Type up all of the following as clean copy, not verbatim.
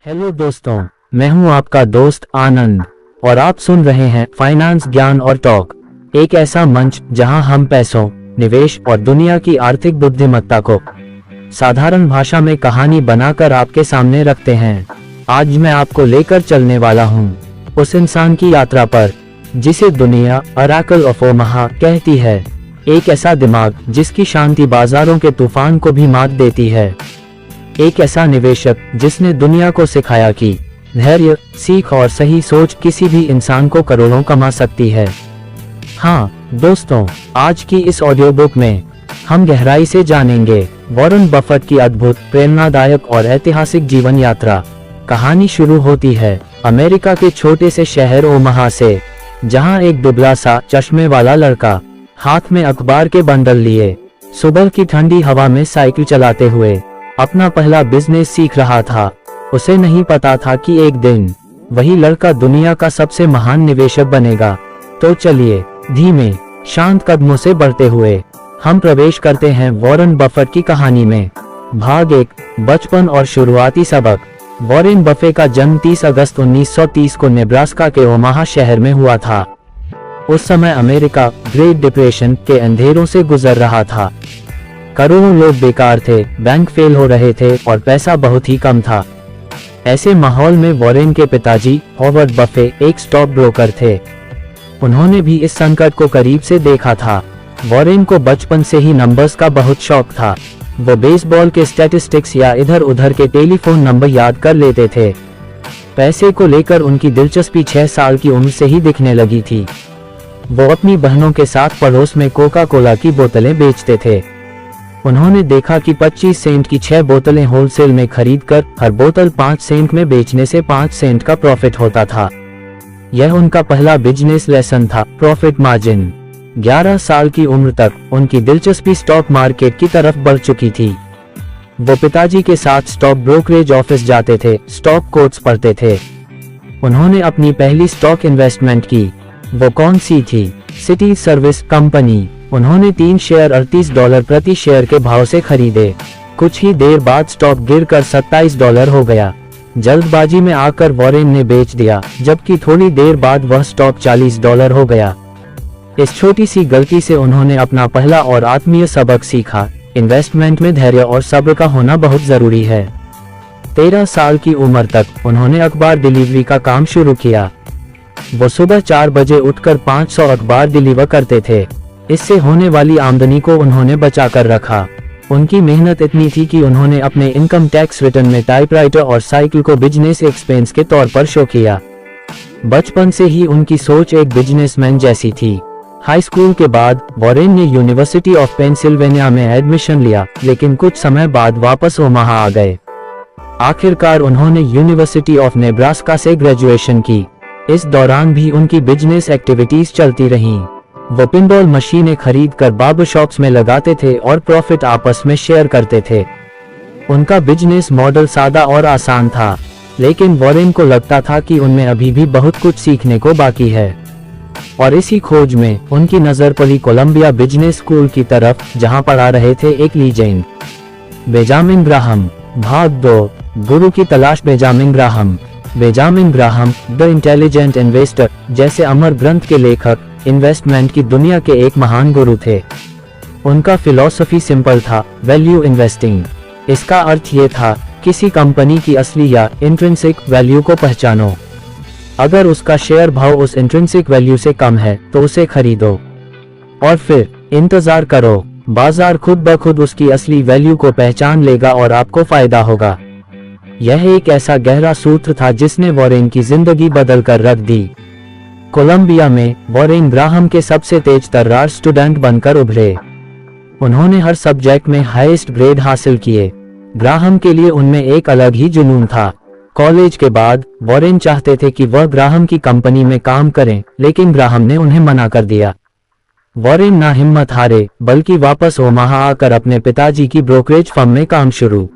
Hello दोस्तों, मैं हूं आपका दोस्त आनंद और आप सुन रहे हैं फाइनेंस ज्ञान और टॉक, एक ऐसा मंच जहां हम पैसों, निवेश और दुनिया की आर्थिक बुद्धिमत्ता को साधारण भाषा में कहानी बनाकर आपके सामने रखते हैं। आज मैं आपको लेकर चलने वाला हूं उस इंसान की यात्रा पर जिसे दुनिया ओरेकल ऑफ ओमाहा कहती है। एक ऐसा दिमाग जिसकी शांति बाजारों के तूफान को भी मात देती है। एक ऐसा निवेशक जिसने दुनिया को सिखाया कि धैर्य, सीख और सही सोच किसी भी इंसान को करोड़ों कमा सकती है। हाँ दोस्तों, आज की इस ऑडियो बुक में हम गहराई से जानेंगे वॉरेन बफेट की अद्भुत, प्रेरणादायक और ऐतिहासिक जीवन यात्रा। कहानी शुरू होती है अमेरिका के छोटे से शहर ओमाहा से, जहां एक दुबला सा चश्मे वाला लड़का हाथ में अखबार के बंडल लिए सुबह की ठंडी हवा में साइकिल चलाते हुए अपना पहला बिजनेस सीख रहा था। उसे नहीं पता था कि एक दिन वही लड़का दुनिया का सबसे महान निवेशक बनेगा। तो चलिए धीमे शांत कदमों से बढ़ते हुए हम प्रवेश करते हैं वॉरेन बफेट की कहानी में। भाग 1, बचपन और शुरुआती सबक। वॉरेन बफेट का जन्म 30 अगस्त 1930 को नेब्रास्का के ओमाहा शहर में हुआ था। उस समय अमेरिका ग्रेट डिप्रेशन के अंधेरों से गुजर रहा था। करोड़ों लोग बेकार थे, बैंक फेल हो रहे थे और पैसा बहुत ही कम था। ऐसे माहौल में वॉरेन के पिताजी हॉवर्ड बफेट एक स्टॉक ब्रोकर थे। उन्होंने भी इस संकट को करीब से देखा था। वॉरेन को बचपन से ही नंबर्स का बहुत शौक था। वो बेसबॉल के स्टैटिस्टिक्स या इधर उधर के टेलीफोन नंबर याद कर लेते थे। पैसे को लेकर उनकी दिलचस्पी 6 साल की उम्र से ही दिखने लगी थी। वो अपनी बहनों के साथ पड़ोस में कोका कोला की बोतलें बेचते थे। उन्होंने देखा कि 25 सेंट की 6 बोतलें होलसेल में खरीदकर हर बोतल 5 सेंट में बेचने से 5 सेंट का प्रॉफिट होता था। यह उनका पहला बिजनेस लेसन था, प्रॉफिट मार्जिन। 11 साल की उम्र तक उनकी दिलचस्पी स्टॉक मार्केट की तरफ बढ़ चुकी थी। वो पिताजी के साथ स्टॉक ब्रोकरेज ऑफिस जाते थे, स्टॉक कोट्स पढ़ते थे। उन्होंने अपनी पहली स्टॉक इन्वेस्टमेंट की। वो कौन सी थी? City service company. उन्होंने 3 शेयर $38 प्रति शेयर के भाव से खरीदे। कुछ ही देर बाद स्टॉक गिरकर $27 हो गया। जल्दबाजी में आकर वॉरेन ने बेच दिया, जबकि थोड़ी देर बाद वह स्टॉक $40 हो गया। इस छोटी सी गलती से उन्होंने अपना पहला और आत्मीय सबक सीखा, इन्वेस्टमेंट में धैर्य और सब्र का होना बहुत जरूरी है। 13 साल की उम्र तक उन्होंने अखबार डिलीवरी का काम शुरू किया। वो सुबह 4 बजे उठकर 500 अखबार डिलीवर करते थे। इससे होने वाली आमदनी को उन्होंने बचा कर रखा। उनकी मेहनत इतनी थी कि उन्होंने अपने इनकम टैक्स रिटर्न में टाइपराइटर और साइकिल को बिजनेस एक्सपेंस के तौर पर शो किया। बचपन से ही उनकी सोच एक बिजनेसमैन जैसी थी। हाई स्कूल के बाद वॉरेन ने यूनिवर्सिटी ऑफ पेंसिल्वेनिया में एडमिशन लिया, लेकिन कुछ समय बाद वापस ओमाहा आ गए। आखिरकार उन्होंने यूनिवर्सिटी ऑफ नेब्रास्का से ग्रेजुएशन की। इस दौरान भी उनकी बिजनेस एक्टिविटीज चलती रहीं। वो पिनबॉल मशीनें खरीदकर बार्बर शॉप्स में लगाते थे और प्रॉफिट आपस में शेयर करते थे। उनका बिजनेस मॉडल सादा और आसान था, लेकिन वॉरेन को लगता था कि उनमें अभी भी बहुत कुछ सीखने को बाकी है। और इसी खोज में उनकी नजर पड़ी कोलंबिया बिजनेस स्कूल की तरफ, जहां पढ़ा रहे थे एक लीजेंड, बेंजामिन ग्राहम। भाग 2, गुरु की तलाश। Benjamin Graham the intelligent investor जैसे अमर ग्रंथ के लेखक इन्वेस्टमेंट की दुनिया के एक महान गुरु थे। उनका फिलॉसफी सिंपल था, वैल्यू इन्वेस्टिंग। इसका अर्थ ये था, किसी कंपनी की असली या इंट्रिंसिक वैल्यू को पहचानो। अगर उसका शेयर भाव उस इंट्रिंसिक वैल्यू से कम है तो उसे खरीदो और फिर इंतजार करो। बाजार खुद ब खुद उसकी असली वैल्यू को पहचान लेगा और आपको फायदा होगा। यह एक ऐसा गहरा सूत्र था जिसने वॉरेन की जिंदगी बदल कर रख दी। कोलंबिया में वॉरेन ग्राहम के सबसे तेज तर्रार स्टूडेंट बनकर उभरे। उन्होंने हर सब्जेक्ट में हाईएस्ट ग्रेड हासिल किए। ग्राहम के लिए उनमें एक अलग ही जुनून था। कॉलेज के बाद वॉरेन चाहते थे कि वह ग्राहम की कंपनी में काम करें, लेकिन ग्राहम ने उन्हें मना कर दिया। वॉरेन ना हिम्मत हारे, बल्कि वापस ओमाहा आकर अपने पिताजी की ब्रोकरेज फर्म में काम शुरू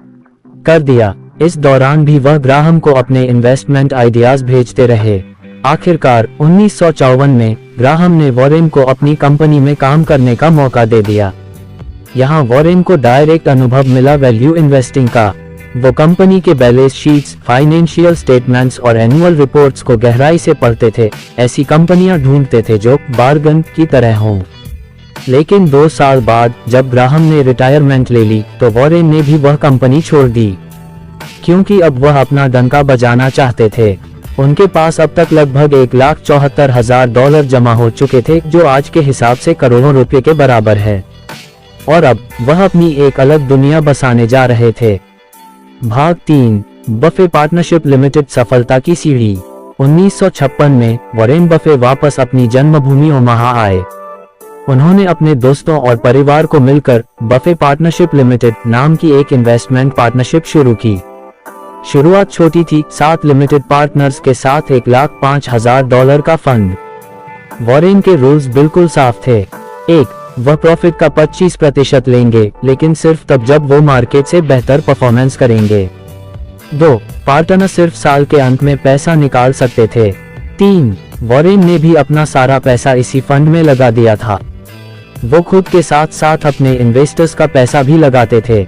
कर दिया। इस दौरान भी वह ग्राहम को अपने इन्वेस्टमेंट आइडियाज भेजते रहे। आखिरकार 1954 में ग्राहम ने वॉरेन को अपनी कंपनी में काम करने का मौका दे दिया। यहाँ वॉरेन को डायरेक्ट अनुभव मिला वैल्यू इन्वेस्टिंग का। वो कंपनी के बैलेंस शीट्स, फाइनेंशियल स्टेटमेंट्स और एनुअल रिपोर्ट्स को गहराई से पढ़ते थे। ऐसी कंपनियां ढूंढते थे जो बार्गन की तरह हों। लेकिन 2 साल बाद जब ग्राहम ने रिटायरमेंट ले ली तो वॉरेन ने भी वह कंपनी छोड़ दी, क्योंकि अब वह अपना डंका बजाना चाहते थे। उनके पास अब तक लगभग $1,74,000 जमा हो चुके थे, जो आज के हिसाब से करोड़ों रुपए के बराबर है, और अब वह अपनी एक अलग दुनिया बसाने जा रहे थे। भाग 3, बफे पार्टनरशिप लिमिटेड सफलता की सीढ़ी। 1956 में वॉरेन बफे वापस अपनी जन्मभूमि ओमाहा आए। उन्होंने अपने दोस्तों और परिवार को मिलकर बफे पार्टनरशिप लिमिटेड नाम की एक इन्वेस्टमेंट पार्टनरशिप शुरू की। शुरुआत छोटी थी, 7 लिमिटेड पार्टनर्स के साथ $1,05,000 का फंड। वॉरेन के रूल्स बिल्कुल साफ थे। 1. वह प्रॉफिट का 25% लेंगे, लेकिन सिर्फ तब जब वो मार्केट से बेहतर परफॉर्मेंस करेंगे। 2. पार्टनर सिर्फ साल के अंत में पैसा निकाल सकते थे। 3. वॉरेन ने भी अपना सारा पैसा इसी फंड में लगा दिया था। वो खुद के साथ साथ अपने इन्वेस्टर्स का पैसा भी लगाते थे।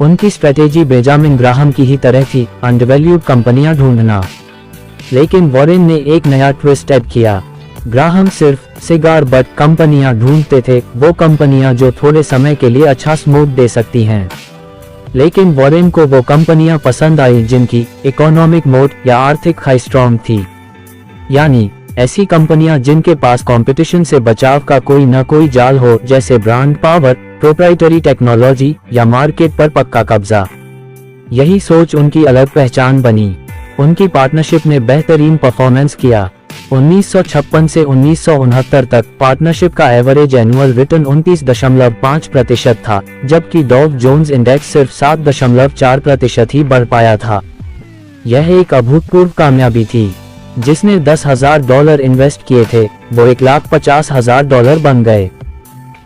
उनकी स्ट्रेटेजी बेंजामिन ग्राहम की ही तरह थी, अंडरवैल्यूड कंपनियां ढूंढना। लेकिन वॉरेन ने एक नया ट्विस्ट ऐड किया। ग्राहम सिर्फ सिगार बट कंपनियां ढूंढते थे, वो कंपनियां जो थोड़े समय के लिए अच्छा स्मोक दे सकती हैं। लेकिन वॉरेन को वो कंपनियां पसंद आई जिनकी इकोनॉमिक मोट या आर्थिक खाई स्ट्रॉन्ग थी, यानी ऐसी कंपनियां जिनके पास कंपटीशन से बचाव का कोई न कोई जाल हो, जैसे ब्रांड पावर, प्रोप्राइटरी टेक्नोलॉजी या मार्केट पर पक्का कब्जा। यही सोच उनकी अलग पहचान बनी। उनकी पार्टनरशिप ने बेहतरीन परफॉर्मेंस किया। 1956 से 1969 तक पार्टनरशिप का एवरेज एनुअल रिटर्न 29.5% था, जबकि डॉव जोन्स इंडेक्स सिर्फ 7.4% ही बढ़ पाया था। यह एक अभूतपूर्व कामयाबी थी। जिसने $10,000 इन्वेस्ट किए थे, वो $1,50,000 बन गए।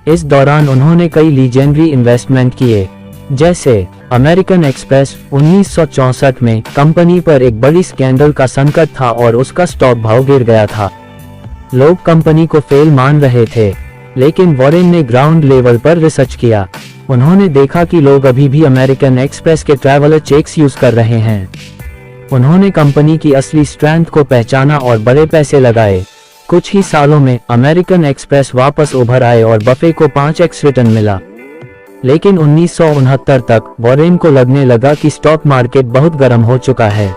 इस दौरान उन्होंने कई लीजेंडरी इन्वेस्टमेंट किए, जैसे अमेरिकन एक्सप्रेस। 1964 में कंपनी पर एक बड़ी स्कैंडल का संकट था और उसका स्टॉक भाव गिर गया था। लोग कंपनी को फेल मान रहे थे, लेकिन वॉरेन ने ग्राउंड लेवल पर रिसर्च किया। उन्होंने देखा कि लोग अभी भी अमेरिकन एक्सप्रेस के ट्रैवलर चेक्स यूज कर रहे हैं। उन्होंने कंपनी की असली स्ट्रेंथ को पहचाना और बड़े पैसे लगाए। कुछ ही सालों में अमेरिकन एक्सप्रेस वापस उभर आए और बफे को 5x रिटर्न मिला। लेकिन 1969 तक वॉरेन को लगने लगा कि स्टॉक मार्केट बहुत गर्म हो चुका है।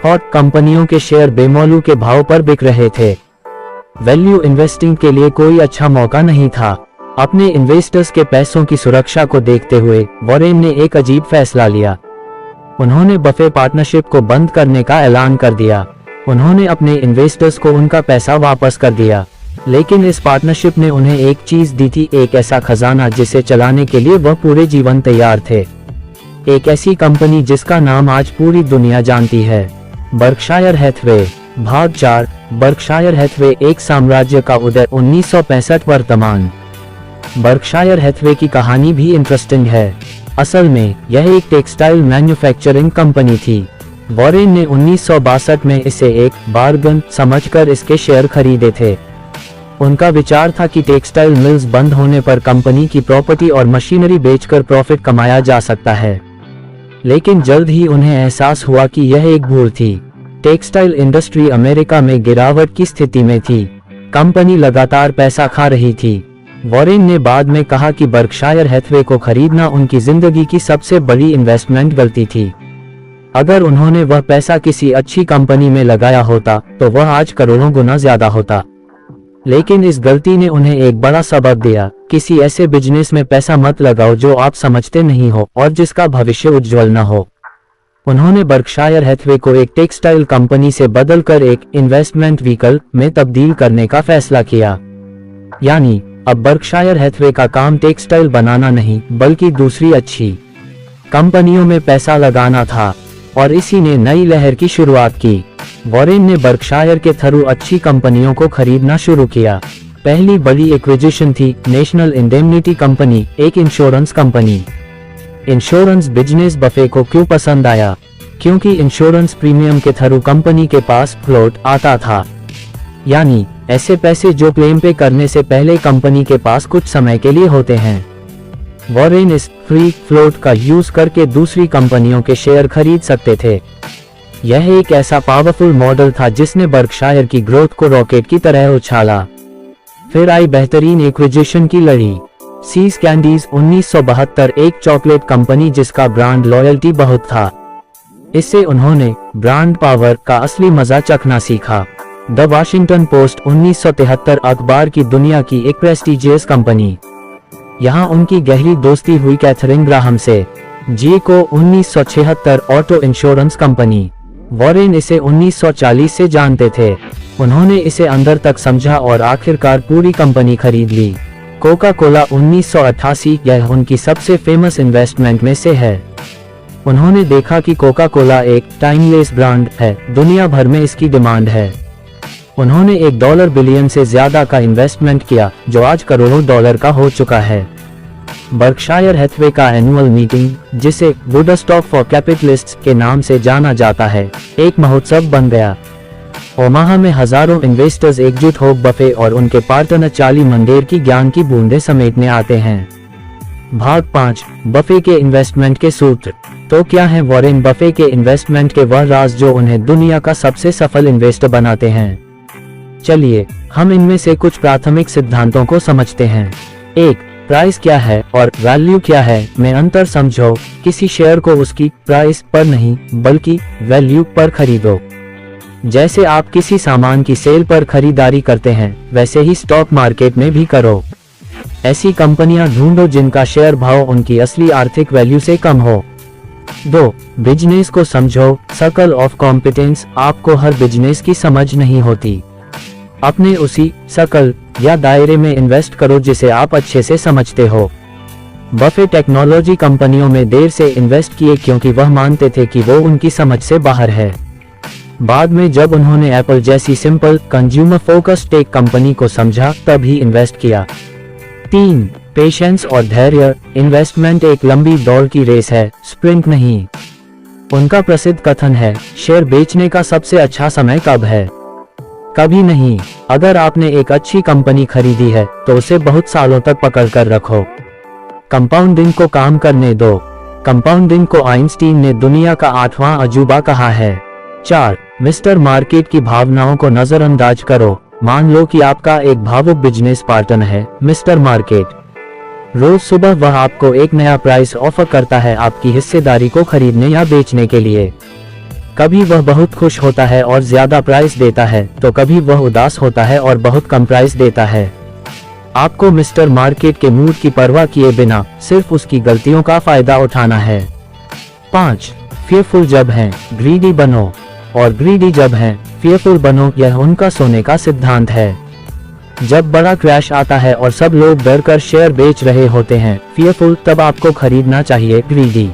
हॉट कंपनियों के शेयर बेमौलू के भाव पर बिक रहे थे। वैल्यू इन्वेस्टिंग के लिए कोई अच्छा मौका नहीं था। अपने इन्वेस्टर्स के पैसों की सुरक्षा को देखते हुए वॉरेन ने एक अजीब फैसला लिया। उन्होंने बफे पार्टनरशिप को बंद करने का ऐलान कर दिया। उन्होंने अपने इन्वेस्टर्स को उनका पैसा वापस कर दिया, लेकिन इस पार्टनरशिप ने उन्हें एक चीज दी थी, एक ऐसा खजाना जिसे चलाने के लिए वह पूरे जीवन तैयार थे। एक ऐसी कंपनी जिसका नाम आज पूरी दुनिया जानती है, बर्कशायर हैथवे। भाग 4, बर्कशायर हैथवे, एक साम्राज्य का उदय। 1965 वर्तमान। बर्कशायर हैथवे की कहानी भी इंटरेस्टिंग है। असल में यह एक टेक्सटाइल मैन्युफैक्चरिंग कंपनी थी। वॉरेन ने 1962 में इसे एक बार्गन समझकर इसके शेयर खरीदे थे। उनका विचार था कि टेक्सटाइल मिल्स बंद होने पर कंपनी की प्रॉपर्टी और मशीनरी बेचकर प्रॉफिट कमाया जा सकता है। लेकिन जल्द ही उन्हें एहसास हुआ कि यह एक भूल थी। टेक्सटाइल इंडस्ट्री अमेरिका में गिरावट की स्थिति में थी। कंपनी लगातार पैसा खा रही थी। वॉरेन ने बाद में कहा कि बर्कशायर हैथवे को खरीदना उनकी जिंदगी की सबसे बड़ी इन्वेस्टमेंट गलती थी। अगर उन्होंने वह पैसा किसी अच्छी कंपनी में लगाया होता तो वह आज करोड़ों गुना ज्यादा होता। लेकिन इस गलती ने उन्हें एक बड़ा सबक दिया। किसी ऐसे बिजनेस में पैसा मत लगाओ जो आप समझते नहीं हो और जिसका भविष्य उज्जवल न हो। उन्होंने बर्कशायर हैथवे को एक टेक्सटाइल कंपनी से बदलकर एक इन्वेस्टमेंट व्हीकल में तब्दील करने का फैसला किया। यानी अब बर्कशायर हैथवे का काम टेक्सटाइल बनाना नहीं, बल्कि दूसरी अच्छी कंपनियों में पैसा लगाना था, और इसी ने नई लहर की शुरुआत की। वॉरेन ने बर्कशायर के थ्रू अच्छी कंपनियों को खरीदना शुरू किया। पहली बड़ी एक्विजिशन थी नेशनल इंडेमनिटी कंपनी, एक insurance company. Insurance business Buffett को क्यों पसंद आया? क्योंकि इंश्योरेंस प्रीमियम के थ्रू कंपनी के पास फ्लोट आता था, यानी ऐसे पैसे जो क्लेम पे करने से पहले कंपनी के पास कुछ समय के लिए होते हैं। वॉरेन इस फ्री फ्लोट का यूज करके दूसरी कंपनियों के शेयर खरीद सकते थे। यह एक ऐसा पावरफुल मॉडल था जिसने बर्कशायर की ग्रोथ को रॉकेट की तरह उछाला। फिर आई बेहतरीन एक्विजिशन की लड़ी। सीज कैंडीज 1972 एक चॉकलेट कंपनी जिसका ब्रांड लॉयल्टी बहुत था। इससे उन्होंने ब्रांड पावर का असली मजा चखना सीखा। द वाशिंगटन पोस्ट 1973 अखबार की दुनिया की एक प्रेस्टिजियस कंपनी। यहाँ उनकी गहरी दोस्ती हुई कैथरीन ग्राहम से। जी को 1976 ऑटो इंश्योरेंस कंपनी। वॉरेन इसे 1940 से जानते थे। उन्होंने इसे अंदर तक समझा और आखिरकार पूरी कंपनी खरीद ली। कोका कोला 1988 यह उनकी सबसे फेमस इन्वेस्टमेंट में से है। उन्होंने देखा कि कोका कोला एक टाइमलेस ब्रांड है, दुनिया भर में इसकी डिमांड है। उन्होंने $1 बिलियन से ज्यादा का इन्वेस्टमेंट किया जो आज करोड़ों डॉलर का हो चुका है। बर्कशायर हैथवे का एनुअल मीटिंग, जिसे वुडस्टॉक फॉर कैपिटलिस्ट्स के नाम से जाना जाता है, एक महोत्सव बन गया। ओमाहा में हजारों इन्वेस्टर्स एकजुट हो बफे और उनके पार्टनर चार्ली मंडेर की ज्ञान की बूंदें समेटने आते हैं। भाग 5, बफे के इन्वेस्टमेंट के सूत्र। तो क्या है वॉरेन बफे के इन्वेस्टमेंट के वह राज जो उन्हें दुनिया का सबसे सफल इन्वेस्टर बनाते हैं? चलिए हम इनमें से कुछ प्राथमिक सिद्धांतों को समझते हैं। 1. प्राइस क्या है और वैल्यू क्या है में अंतर समझो। किसी शेयर को उसकी प्राइस पर नहीं बल्कि वैल्यू पर खरीदो। जैसे आप किसी सामान की सेल पर खरीदारी करते हैं, वैसे ही स्टॉक मार्केट में भी करो। ऐसी कंपनियां ढूंढो जिनका शेयर भाव उनकी असली आर्थिक वैल्यू से कम हो। 2. बिजनेस को समझो। Circle of competence. आपको हर बिजनेस की समझ नहीं होती। अपने उसी सर्कल या दायरे में इन्वेस्ट करो जिसे आप अच्छे से समझते हो। बफे टेक्नोलॉजी कंपनियों में देर से इन्वेस्ट किए क्योंकि वह मानते थे कि वो उनकी समझ से बाहर है। बाद में जब उन्होंने एप्पल जैसी simple consumer focused tech company को समझा तब ही इन्वेस्ट किया। 3. पेशेंस और धैर्य। इन्वेस्टमेंट एक लंबी दौड़ की रेस है, स्प्रिंट नहीं। उनका प्रसिद्ध कथन है, शेयर बेचने का सबसे अच्छा समय कब है? कभी नहीं। अगर आपने एक अच्छी कंपनी खरीदी है तो उसे बहुत सालों तक पकड़ कर रखो। कंपाउंडिंग को काम करने दो। कंपाउंडिंग को आइंस्टीन ने दुनिया का 8वां अजूबा कहा है। 4. मिस्टर मार्केट की भावनाओं को नजरअंदाज करो। मान लो कि आपका एक भावुक बिजनेस पार्टनर है, मिस्टर मार्केट। रोज सुबह वह आपको एक नया प्राइस ऑफर करता है आपकी हिस्सेदारी को खरीदने या बेचने के लिए। कभी वह बहुत खुश होता है और ज्यादा प्राइस देता है, तो कभी वह उदास होता है और बहुत कम प्राइस देता है। आपको मिस्टर मार्केट के मूड की परवाह किए बिना सिर्फ उसकी गलतियों का फायदा उठाना है। 5. फियरफुल जब हैं, ग्रीडी बनो और ग्रीडी जब हैं, फियरफुल बनो। यह उनका सोने का सिद्धांत है। जब बड़ा क्रैश आता है और सब लोग डरकर शेयर बेच रहे होते हैं, फियरफुल, तब आपको खरीदना चाहिए ग्रीडी।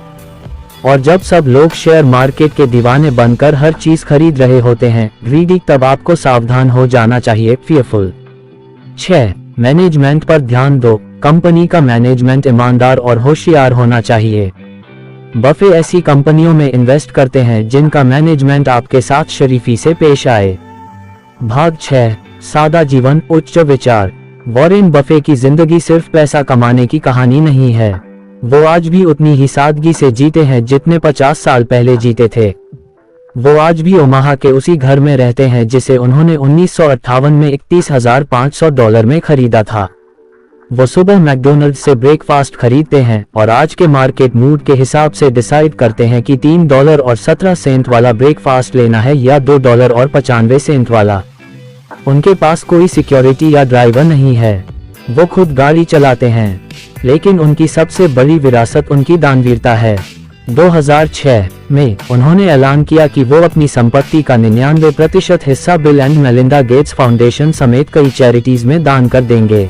और जब सब लोग शेयर मार्केट के दीवाने बनकर हर चीज खरीद रहे होते हैं, ग्रीडी, तब आपको सावधान हो जाना चाहिए, फियरफुल। 6. मैनेजमेंट पर ध्यान दो। कंपनी का मैनेजमेंट ईमानदार और होशियार होना चाहिए। बफे ऐसी कंपनियों में इन्वेस्ट करते हैं जिनका मैनेजमेंट आपके साथ शरीफी से पेश आए। भाग 6, सादा जीवन उच्च विचार। वॉरेन बफे की जिंदगी सिर्फ पैसा कमाने की कहानी नहीं है। वो आज भी उतनी ही सादगी से जीते हैं जितने 50 साल पहले जीते थे। वो आज भी ओमाहा के उसी घर में रहते हैं जिसे उन्होंने 1958 में $31,500 में खरीदा था। वो सुबह मैकडोनल्ड से ब्रेकफास्ट खरीदते हैं और आज के मार्केट मूड के हिसाब से डिसाइड करते हैं कि $3.17 वाला ब्रेकफास्ट लेना है या $2.95 वाला। उनके पास कोई सिक्योरिटी या ड्राइवर नहीं है, वो खुद गाड़ी चलाते हैं, लेकिन उनकी सबसे बड़ी विरासत उनकी दानवीरता है। 2006 में उन्होंने ऐलान किया कि वो अपनी संपत्ति का 99% हिस्सा bill and Melinda Gates foundation समेत कई चैरिटीज में दान कर देंगे।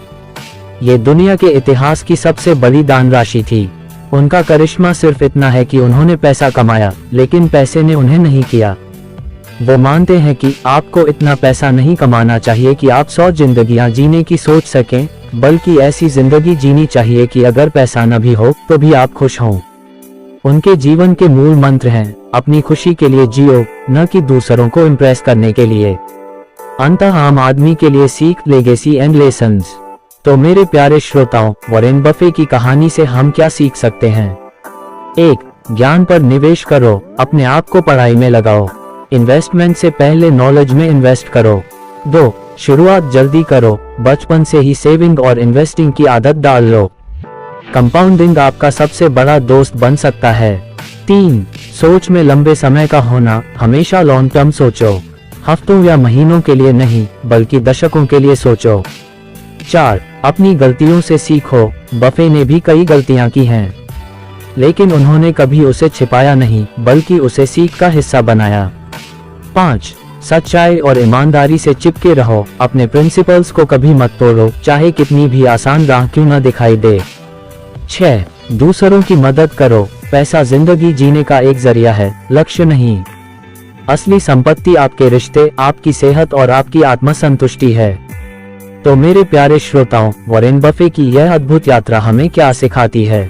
ये दुनिया के इतिहास की सबसे बड़ी दान राशि थी। उनका करिश्मा सिर्फ इतना है कि उन्होंने पैसा कमाया, लेकिन पैसे ने उन्हें नहीं किया। वो मानते हैं कि आपको इतना पैसा नहीं कमाना चाहिए कि आप 100 जिंदगियां जीने की सोच सकें, बल्कि ऐसी जिंदगी जीनी चाहिए कि अगर पैसा न भी हो तो भी आप खुश हों। उनके जीवन के मूल मंत्र हैं, अपनी खुशी के लिए जियो, न कि दूसरों को इम्प्रेस करने के लिए। अंततः आम आदमी के लिए सीख, लेगेसी एंड लेसन्स। तो मेरे प्यारे श्रोताओं, वॉरेन बफे की कहानी से हम क्या सीख सकते हैं? 1. ज्ञान पर निवेश करो, अपने आप को पढ़ाई में लगाओ। इन्वेस्टमेंट से पहले नॉलेज में इन्वेस्ट करो। 2. शुरुआत जल्दी करो, बचपन से ही सेविंग और इन्वेस्टिंग की आदत डाल लो। कंपाउंडिंग आपका सबसे बड़ा दोस्त बन सकता है। 3. सोच में लंबे समय का होना, हमेशा लॉन्ग टर्म सोचो, हफ्तों या महीनों के लिए नहीं बल्कि दशकों के लिए सोचो। 4. अपनी गलतियों से सीखो, बफे ने भी कई गलतियां की हैं, लेकिन उन्होंने कभी उसे छिपाया नहीं बल्कि उसे सीख का हिस्सा बनाया। 5. सच्चाई और ईमानदारी से चिपके रहो, अपने प्रिंसिपल्स को कभी मत तोड़ो, चाहे कितनी भी आसान राह क्यों न दिखाई दे। 6. दूसरों की मदद करो, पैसा जिंदगी जीने का एक जरिया है, लक्ष्य नहीं। असली संपत्ति आपके रिश्ते, आपकी सेहत और आपकी आत्मसंतुष्टि है। तो मेरे प्यारे श्रोताओं, वॉरेन बफे की यह अद्भुत यात्रा हमें क्या सिखाती है?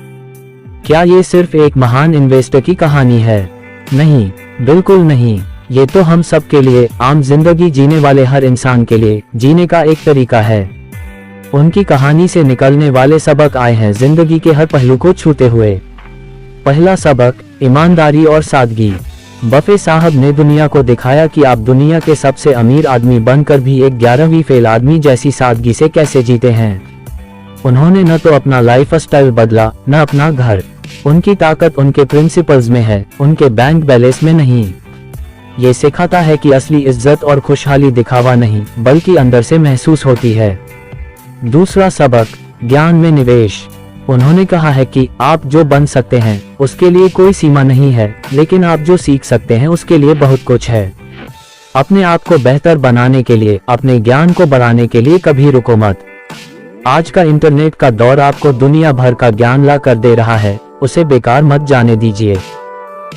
क्या ये सिर्फ एक महान इन्वेस्टर की कहानी है? नहीं, बिल्कुल नहीं। ये तो हम सब के लिए, आम जिंदगी जीने वाले हर इंसान के लिए जीने का एक तरीका है। उनकी कहानी से निकलने वाले सबक आए हैं जिंदगी के हर पहलू को छूते हुए। पहला सबक, ईमानदारी और सादगी। बफे साहब ने दुनिया को दिखाया कि आप दुनिया के सबसे अमीर आदमी बनकर भी एक 11वीं फेल आदमी जैसी सादगी से कैसे जीते हैं। उन्होंने न तो अपना लाइफ स्टाइल बदला, न अपना घर। उनकी ताकत उनके प्रिंसिपल्स में है, उनके बैंक बैलेंस में नहीं। ये सिखाता है कि असली इज्जत और खुशहाली दिखावा नहीं बल्कि अंदर से महसूस होती है। दूसरा सबक, ज्ञान में निवेश। उन्होंने कहा है कि आप जो बन सकते हैं उसके लिए कोई सीमा नहीं है, लेकिन आप जो सीख सकते हैं उसके लिए बहुत कुछ है। अपने आप को बेहतर बनाने के लिए, अपने ज्ञान को बढ़ाने के लिए कभी रुको मत। आज का इंटरनेट का दौर आपको दुनिया भर का ज्ञान ला कर दे रहा है, उसे बेकार मत जाने दीजिए।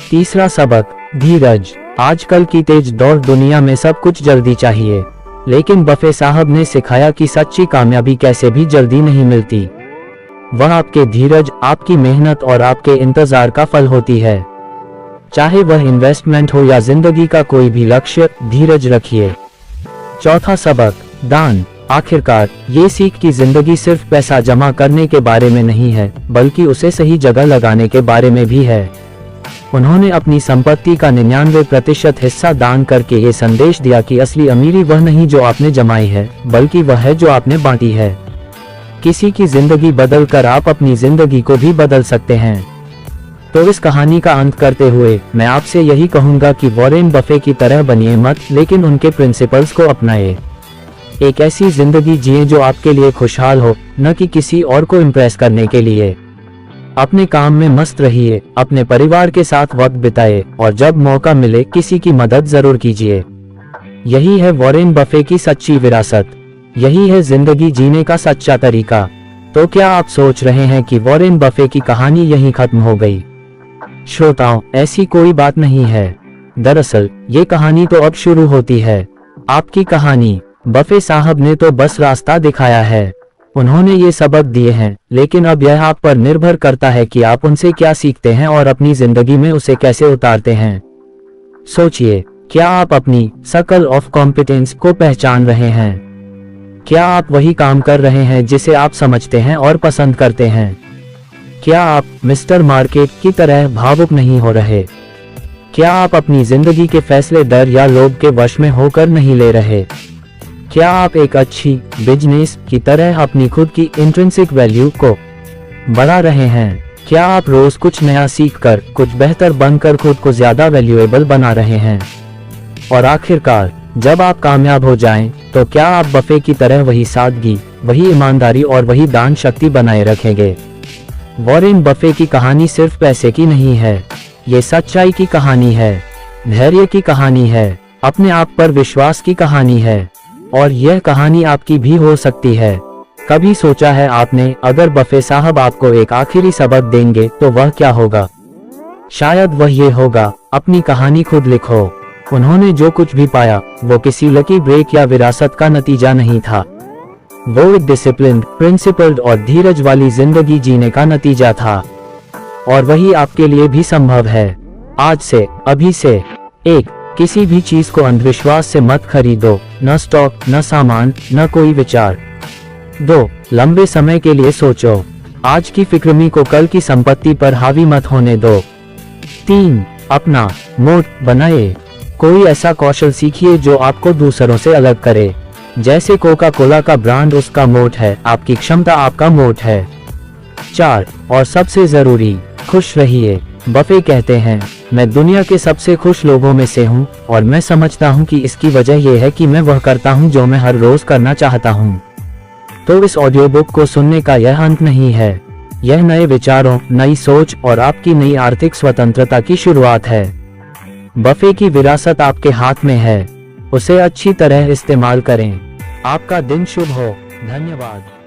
तीसरा सबक, धीरज। आजकल की तेज दौड़ दुनिया में सब कुछ जल्दी चाहिए, लेकिन बफे साहब ने सिखाया कि सच्ची कामयाबी कैसे भी जल्दी नहीं मिलती। वह आपके धीरज, आपकी मेहनत और आपके इंतजार का फल होती है। चाहे वह इन्वेस्टमेंट हो या जिंदगी का कोई भी लक्ष्य, धीरज रखिए। चौथा सबक, दान। आखिरकार ये सीख की जिंदगी सिर्फ पैसा जमा करने के बारे में नहीं है बल्कि उसे सही जगह लगाने के बारे में भी है। उन्होंने अपनी संपत्ति का 99% हिस्सा दान करके ये संदेश दिया कि असली अमीरी वह नहीं जो आपने जमाई है, बल्कि वह है जो आपने बांटी है। किसी की जिंदगी बदल कर आप अपनी जिंदगी को भी बदल सकते हैं। तो इस कहानी का अंत करते हुए मैं आपसे यही कहूंगा कि वॉरेन बफे की तरह बनिए मत, लेकिन उनके प्रिंसिपल्स को अपनाए। एक ऐसी जिंदगी जिए जो आपके लिए खुशहाल हो, न कि किसी और को इम्प्रेस करने के लिए। अपने काम में मस्त रहिए, अपने परिवार के साथ वक्त बिताए और जब मौका मिले किसी की मदद जरूर कीजिए। यही है वॉरेन बफे की सच्ची विरासत, यही है जिंदगी जीने का सच्चा तरीका। तो क्या आप सोच रहे हैं कि वॉरेन बफे की कहानी यहीं खत्म हो गई? श्रोताओं, ऐसी कोई बात नहीं है। दरअसल ये कहानी तो अब शुरू होती है। आपकी कहानी। बफे साहब ने तो बस रास्ता दिखाया है, उन्होंने ये सबक दिए हैं, लेकिन अब यह आप पर निर्भर करता है कि आप उनसे क्या सीखते हैं और अपनी जिंदगी में उसे कैसे उतारते हैं। सोचिए, क्या आप अपनी सर्कल ऑफ कॉम्पिटेंस को पहचान रहे हैं? क्या आप वही काम कर रहे हैं जिसे आप समझते हैं और पसंद करते हैं? क्या आप मिस्टर मार्केट की तरह भावुक नहीं हो रहे? क्या आप अपनी जिंदगी के फैसले डर या लोभ के वश में होकर नहीं ले रहे? क्या आप एक अच्छी बिजनेस की तरह अपनी खुद की इंट्रिंसिक वैल्यू को बढ़ा रहे हैं? क्या आप रोज कुछ नया सीखकर, कुछ बेहतर बनकर खुद को ज्यादा वैल्यूएबल बना रहे हैं? और आखिरकार जब आप कामयाब हो जाएं, तो क्या आप बफे की तरह वही सादगी, वही ईमानदारी और वही दान शक्ति बनाए रखेंगे? वॉरेन बफे की कहानी सिर्फ पैसे की नहीं है, ये सच्चाई की कहानी है, धैर्य की कहानी है, अपने आप पर विश्वास की कहानी है, और यह कहानी आपकी भी हो सकती है। कभी सोचा है आपने, अगर बफे साहब आपको एक आखिरी सबक देंगे तो वह क्या होगा? शायद वह ये होगा, अपनी कहानी खुद लिखो। उन्होंने जो कुछ भी पाया वो किसी लकी ब्रेक या विरासत का नतीजा नहीं था, वो एक डिसिप्लिन्ड, प्रिंसिपल्ड और धीरज वाली जिंदगी जीने का नतीजा था। और वही आपके लिए भी संभव है। आज से, अभी से। एक, किसी भी चीज को अंधविश्वास से मत खरीदो, न स्टॉक, न सामान, न कोई विचार। 2. लंबे समय के लिए सोचो, आज की फिक्र को कल की संपत्ति पर हावी मत होने दो। 3. अपना मोट बनाए, कोई ऐसा कौशल सीखिए जो आपको दूसरों से अलग करे। जैसे कोका कोला का ब्रांड उसका मोट है, आपकी क्षमता आपका मोट है। 4. और सबसे जरूरी, खुश रहिए। बफे कहते हैं, मैं दुनिया के सबसे खुश लोगों में से हूँ और मैं समझता हूँ कि इसकी वजह यह है कि मैं वह करता हूँ जो मैं हर रोज करना चाहता हूँ। तो इस ऑडियो बुक को सुनने का यह अंत नहीं है, यह नए विचारों, नई सोच और आपकी नई आर्थिक स्वतंत्रता की शुरुआत है। बफे की विरासत आपके हाथ में है, उसे अच्छी तरह इस्तेमाल करें। आपका दिन शुभ हो। धन्यवाद।